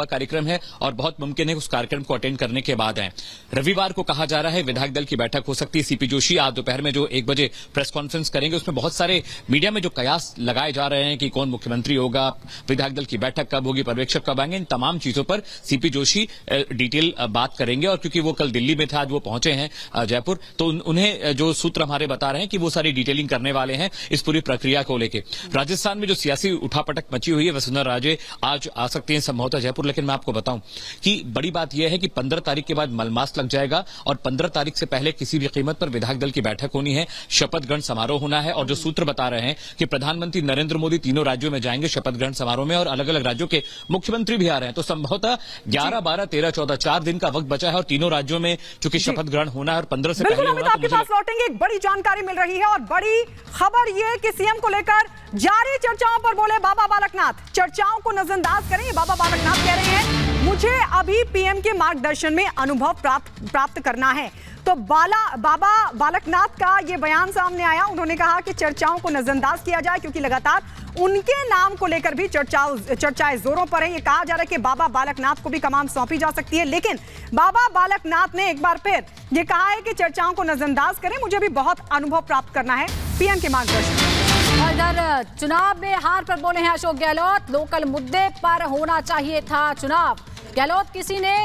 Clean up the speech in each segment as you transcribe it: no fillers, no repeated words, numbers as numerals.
लंबा कार्यक्रम है और बहुत मुमकिन है उस कार्यक्रम को अटेंड करने के बाद आए। रविवार को कहा जा रहा है विधायक दल की बैठक हो सकती है। सीपी जोशी आज दोपहर में जो 1 बजे प्रेस कॉन्फ्रेंस करेंगे, उसमें बहुत सारे मीडिया में जो कयास लगाए जा रहे हैं कि कौन मुख्यमंत्री होगा, विधायक दल की बैठक कब होगी, पर्यवेक्षक कब आएंगे, इन तमाम चीजों पर सीपी जोशी डिटेल बात करेंगे। और क्योंकि वो कल दिल्ली में थे, आज वो पहुंचे हैं जयपुर, तो उन्हें जो सूत्र हमारे बता रहे हैं कि वो सारी डिटेलिंग करने वाले हैं इस पूरी प्रक्रिया को लेकर। राजस्थान में जो सियासी उठापटक मची हुई है, वसुंधरा राजे आज आ सकती हैं संभवतः जयपुर, लेकिन मैं आपको बताऊं कि बड़ी बात यह है कि 15 तारीख के बाद मलमास लग जाएगा और 15 तारीख से पहले किसी भी कीमत पर विधायक दल की बैठक होनी है, शपथ ग्रहण समारोह होना है। और जो सूत्र बता रहे हैं कि प्रधानमंत्री नरेंद्र मोदी तीनों राज्यों में जाएंगे शपथ ग्रहण समारोह में और अलग अलग राज्यों के मुख्यमंत्री भी आ रहे हैं, तो संभवतः 11, 12, 13, 14 4 दिन का वक्त बचा है और तीनों राज्यों में चूंकि शपथ ग्रहण होना है और 15 से पहले होना, आपके पास लौटेंगे। एक बड़ी जानकारी मिल रही है और बड़ी खबर यह कि सीएम को लेकर जारी चर्चाओं पर बोले बाबा बालकनाथ। चर्चाओं को नजरअंदाज करें, बाबा बालकनाथ कह रहे हैं मुझे अभी पीएम के मार्गदर्शन में अनुभव प्राप्त करना है। तो बाबा बालकनाथ का ये बयान सामने आया। उन्होंने कहा कि चर्चाओं को नजरअंदाज किया जाए क्योंकि लगातार उनके नाम को लेकर भी चर्चाएं जोरों पर है। ये कहा जा रहा है कि बाबा बालकनाथ को भी कमान सौंपी जा सकती है, लेकिन बाबा बालकनाथ ने एक बार फिर ये कहा है कि चर्चाओं को नजरअंदाज करें, मुझे भी बहुत अनुभव प्राप्त करना है पीएम के मार्गदर्शन। इधर चुनाव में हार पर बोले हैं अशोक गहलोत, लोकल मुद्दे पर होना चाहिए था चुनाव। गहलोत किसी ने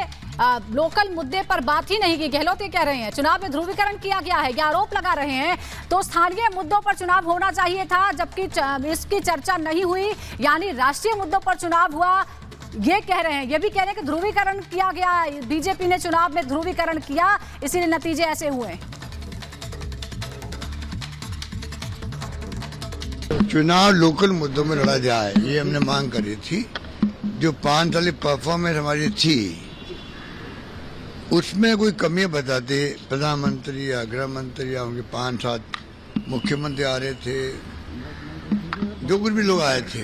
लोकल मुद्दे पर बात ही नहीं की। गहलोत ये कह रहे हैं चुनाव में ध्रुवीकरण किया गया है, ये आरोप लगा रहे हैं, तो स्थानीय मुद्दों पर चुनाव होना चाहिए था, जबकि इसकी चर्चा नहीं हुई, यानी राष्ट्रीय मुद्दों पर चुनाव हुआ, ये कह रहे हैं। ये भी कह रहे हैं कि ध्रुवीकरण किया गया, बीजेपी ने चुनाव में ध्रुवीकरण किया, इसीलिए नतीजे ऐसे हुए। चुनाव लोकल मुद्दों में लड़ा जाए, ये हमने मांग करी थी। जो 5 साल परफॉर्मेंस हमारी थी उसमें कोई कमियां बताते, प्रधानमंत्री या गृह मंत्री या उनके 5-7 मुख्यमंत्री आ रहे थे, जो कुछ भी लोग आए थे,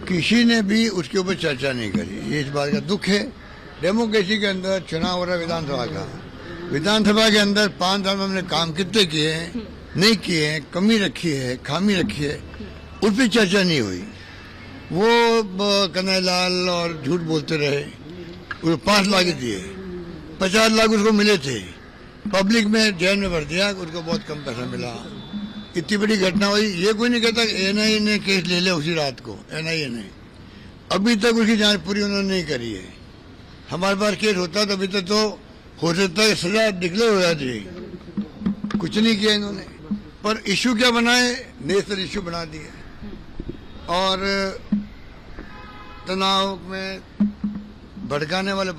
किसी ने भी उसके ऊपर चर्चा नहीं करी। ये इस बात का दुख है। डेमोक्रेसी के अंदर चुनाव हो रहा है विधानसभा का, विधानसभा के अंदर 5 साल में हमने काम कितने किए हैं, नहीं किए हैं, कमी रखी है, खामी रखी है, उस पर चर्चा नहीं हुई। वो कन्हैयालाल और झूठ बोलते रहे, वो 5 लाख दिए, 50 लाख उसको मिले थे, पब्लिक में जेल में भर दिया, उसको बहुत कम पैसा मिला। इतनी बड़ी घटना हुई, ये कोई नहीं कहता एनआईए ने केस ले लिया उसी रात को। एनआईए ने अभी तक उसकी जांच पूरी उन्होंने नहीं करी है। हमारे पास केस होता तो अभी तक तो हो सकता है सजा डिक्लेयर हो जाती, कुछ नहीं किया इन्होंने। पर इशू क्या बनाए, नेशनल इशू बना दिए और तनाव में भड़काने वाले